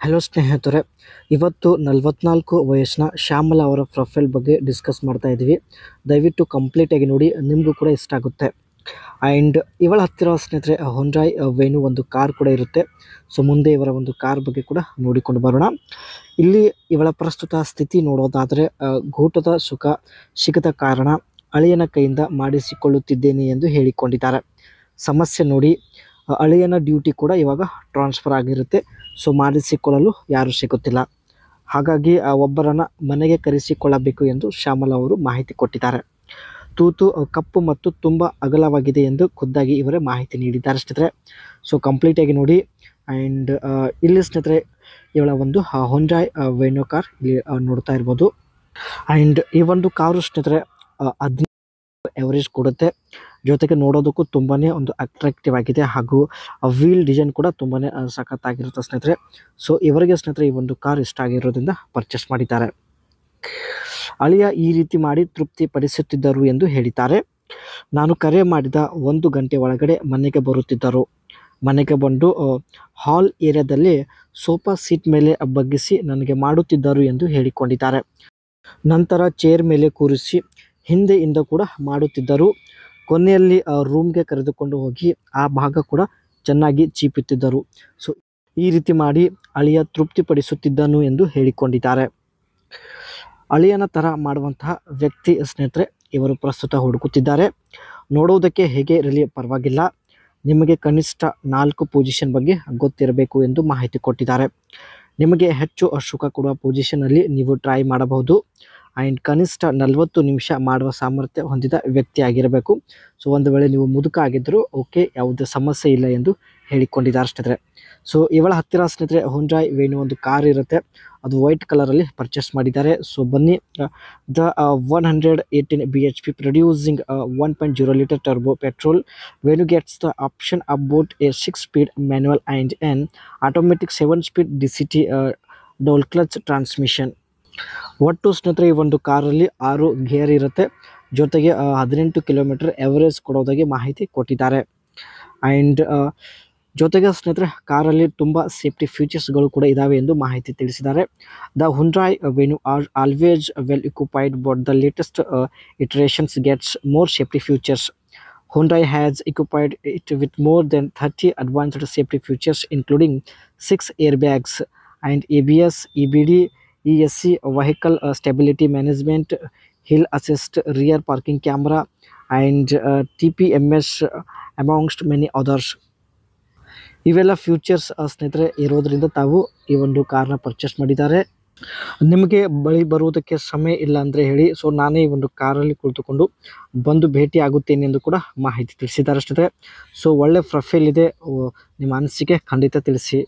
Hello ಸ್ನೇಹಿತರೆ, ಇವತ್ತು 44 ವಯಸ್ಸಿನ ಶ್ಯಾಮಲ ಅವರ ಪ್ರೊಫೈಲ್ ಬಗ್ಗೆ ಡಿಸ್ಕಸ್ ಮಾಡ್ತಾ ಇದ್ದೀವಿ. ದಯವಿಟ್ಟು ಕಂಪ್ಲೀಟಾಗಿ ನೋಡಿ, ನಿಮಗೂ ಕೂಡ ಇಷ್ಟ ಆಗುತ್ತೆ. ಆ್ಯಂಡ್ ಇವಳ ಹತ್ತಿರ ಸ್ನೇಹಿತರೆ ಹೊಂಡಾಯ್ ವೆನ್ಯೂ ಒಂದು ಕಾರ್ ಕೂಡ ಇರುತ್ತೆ. ಸೊ ಮುಂದೆ ಇವರ ಒಂದು ಕಾರ್ ಬಗ್ಗೆ ಕೂಡ ನೋಡಿಕೊಂಡು ಬರೋಣ. ಇಲ್ಲಿ ಇವಳ ಪ್ರಸ್ತುತ ಸ್ಥಿತಿ ನೋಡೋದಾದರೆ ಗೂಟದ ಸುಖ ಸಿಗದ ಕಾರಣ ಅಳಿಯನ ಕೈಯಿಂದ ಮಾಡಿಸಿಕೊಳ್ಳುತ್ತಿದ್ದೇನೆ ಎಂದು ಹೇಳಿಕೊಂಡಿದ್ದಾರೆ. ಸಮಸ್ಯೆ ನೋಡಿ, ಅಳಿಯನ ಡ್ಯೂಟಿ ಕೂಡ ಇವಾಗ ಟ್ರಾನ್ಸ್ಫರ್ ಆಗಿರುತ್ತೆ. ಸೊ ಮಾಡಿಸಿಕೊಳ್ಳಲು ಯಾರೂ ಸಿಗುತ್ತಿಲ್ಲ. ಹಾಗಾಗಿ ಒಬ್ಬರನ್ನು ಮನೆಗೆ ಕರೆಸಿಕೊಳ್ಳಬೇಕು ಎಂದು ಶ್ಯಾಮಲ ಅವರು ಮಾಹಿತಿ ಕೊಟ್ಟಿದ್ದಾರೆ. ತೂತು ಕಪ್ಪು ಮತ್ತು ತುಂಬ ಅಗಲವಾಗಿದೆ ಎಂದು ಖುದ್ದಾಗಿ ಇವರೇ ಮಾಹಿತಿ ನೀಡಿದ್ದಾರೆ ಸ್ನೇಹಿತರೆ. ಸೊ ಕಂಪ್ಲೀಟಾಗಿ ನೋಡಿ. ಆ್ಯಂಡ್ ಇಲ್ಲಿ ಸ್ನೇಹಿತರೆ ಇವಳ ಒಂದು ಹೊಂಡಾಯ್ ವೆನ್ಯೂ ಕಾರ್ ಇಲ್ಲಿ ನೋಡ್ತಾ ಇರ್ಬೋದು. ಆ್ಯಂಡ್ ಈ ಒಂದು ಕಾರು ಸ್ನೇಹಿತರೆ 15 ಎವರೇಜ್ ಕೊಡುತ್ತೆ. ಜೊತೆಗೆ ನೋಡೋದಕ್ಕೂ ತುಂಬಾ ಒಂದು ಅಟ್ರಾಕ್ಟಿವ್ ಆಗಿದೆ. ಹಾಗೂ ವೀಲ್ ಡಿಸೈನ್ ಕೂಡ ತುಂಬಾ ಸಖತ್ತಾಗಿರುತ್ತೆ ಸ್ನೇಹಿತರೆ. ಸೊ ಇವರಿಗೆ ಸ್ನೇಹಿತರೆ ಈ ಒಂದು ಕಾರ್ ಇಷ್ಟ ಆಗಿರೋದ್ರಿಂದ ಪರ್ಚೇಸ್ ಮಾಡಿದ್ದಾರೆ. ಅಳಿಯ ಈ ರೀತಿ ಮಾಡಿ ತೃಪ್ತಿ ಪಡಿಸುತ್ತಿದ್ದರು ಎಂದು ಹೇಳಿದ್ದಾರೆ. ನಾನು ಕರೆ ಮಾಡಿದ 1 ಗಂಟೆ ಒಳಗಡೆ ಮನೆಗೆ ಬರುತ್ತಿದ್ದರು. ಮನೆಗೆ ಬಂದು ಹಾಲ್ ಏರಿಯಾದಲ್ಲಿ ಸೋಫಾ ಸೀಟ್ ಮೇಲೆ ಬಗ್ಗಿಸಿ ನನಗೆ ಮಾಡುತ್ತಿದ್ದರು ಎಂದು ಹೇಳಿಕೊಂಡಿದ್ದಾರೆ. ನಂತರ ಚೇರ್ ಮೇಲೆ ಕೂರಿಸಿ ಹಿಂದೆಯಿಂದ ಕೂಡ ಮಾಡುತ್ತಿದ್ದರು. ಕೊನೆಯಲ್ಲಿ ರೂಮ್ಗೆ ಕರೆದುಕೊಂಡು ಹೋಗಿ ಆ ಭಾಗ ಕೂಡ ಚೆನ್ನಾಗಿ ಚೀಪುತ್ತಿದ್ದರು. ಸೊ ಈ ರೀತಿ ಮಾಡಿ ಅಳಿಯ ತೃಪ್ತಿಪಡಿಸುತ್ತಿದ್ದನು ಎಂದು ಹೇಳಿಕೊಂಡಿದ್ದಾರೆ. ಅಳಿಯನ ಥರ ಮಾಡುವಂತಹ ವ್ಯಕ್ತಿ ಸ್ನೇಹಿತರೆ ಇವರು ಪ್ರಸ್ತುತ ಹುಡುಕುತ್ತಿದ್ದಾರೆ. ನೋಡುವುದಕ್ಕೆ ಹೇಗೆ ಇರಲಿ ಪರವಾಗಿಲ್ಲ, ನಿಮಗೆ ಕನಿಷ್ಠ 4 ಪೊಸಿಷನ್ ಬಗ್ಗೆ ಗೊತ್ತಿರಬೇಕು ಎಂದು ಮಾಹಿತಿ ಕೊಟ್ಟಿದ್ದಾರೆ. ನಿಮಗೆ ಹೆಚ್ಚು ಸುಖ ಕೊಡುವ ಪೊಸಿಷನಲ್ಲಿ ನೀವು ಟ್ರೈ ಮಾಡಬಹುದು. ಆ್ಯಂಡ್ ಕನಿಷ್ಠ 40 ನಿಮಿಷ ಮಾಡುವ ಸಾಮರ್ಥ್ಯ ಹೊಂದಿದ ವ್ಯಕ್ತಿ ಆಗಿರಬೇಕು. ಸೊ ಒಂದು ವೇಳೆ ನೀವು ಮುದುಕ ಆಗಿದ್ದರೂ ಓಕೆ, ಯಾವುದೇ ಸಮಸ್ಯೆ ಇಲ್ಲ ಎಂದು ಹೇಳಿಕೊಂಡಿದ್ದಾರೆ ಸ್ನೇಹಿತರೆ. ಸೊ ಇವಳ ಹತ್ತಿರ ಸ್ನೇಹಿತರೆ ಹೊಂಡಾಯ್ ವೆನ್ಯೂ ಒಂದು ಕಾರ್ ಇರುತ್ತೆ, ಅದು ವೈಟ್ ಕಲರಲ್ಲಿ ಪರ್ಚೇಸ್ ಮಾಡಿದ್ದಾರೆ. ಸೊ ಬನ್ನಿ, the 118 bhp producing 1.0 liter turbo petrol venue gets the option about a 6-speed manual and an automatic 7-speed DCT double clutch transmission. ಒಟ್ಟು ಸ್ನೇಹಿತರೆ ಈ ಒಂದು ಕಾರಲ್ಲಿ 6 ಗೇರ್ ಇರುತ್ತೆ. ಜೊತೆಗೆ 18 ಕಿಲೋಮೀಟರ್ ಎವರೇಜ್ ಕೊಡೋದಾಗಿ ಮಾಹಿತಿ ಕೊಟ್ಟಿದ್ದಾರೆ. ಆ್ಯಂಡ್ ಜೊತೆಗೆ ಸ್ನೇಹಿತರೆ ಕಾರಲ್ಲಿ ತುಂಬ ಸೇಫ್ಟಿ ಫೀಚರ್ಸ್ಗಳು ಕೂಡ ಇದ್ದಾವೆ ಎಂದು ಮಾಹಿತಿ ತಿಳಿಸಿದ್ದಾರೆ. The Hyundai venue are always well equipped, but the latest iterations gets more safety features. Hyundai has equipped it with more than 30 advanced safety features, including 6 airbags and ABS, EBD, ESC, vehicle stability management, hill assist, rear parking camera, and TPMS, amongst many others. ಇವೆಲ್ಲ futures ಸ್ನೇಹಿತರೆ ಇರೋದ್ರಿಂದ ತಾವು ಈ ಒಂದು ಕಾರ್ನ purchase ಮಾಡಿದ್ದಾರೆ. ನಿಮಗೆ ಬಳಿ ಬರುವುದಕ್ಕೆ ಸಮಯ ಇಲ್ಲ ಅಂದರೆ ಹೇಳಿ, ಸೊ ನಾನೇ ಈ ಒಂದು ಕಾರಲ್ಲಿ ಕುಳಿತುಕೊಂಡು ಬಂದು ಭೇಟಿ ಆಗುತ್ತೇನೆ ಎಂದು ಕೂಡ ಮಾಹಿತಿ ತಿಳಿಸಿದ್ದಾರೆ ಸ್ನೇಹಿತರೆ. ಸೊ ಒಳ್ಳೆ ಪ್ರೊಫೈಲ್ ಇದೆ, ನಿಮ್ಮ ಅನಿಸಿಕೆ ಖಂಡಿತ ತಿಳಿಸಿ.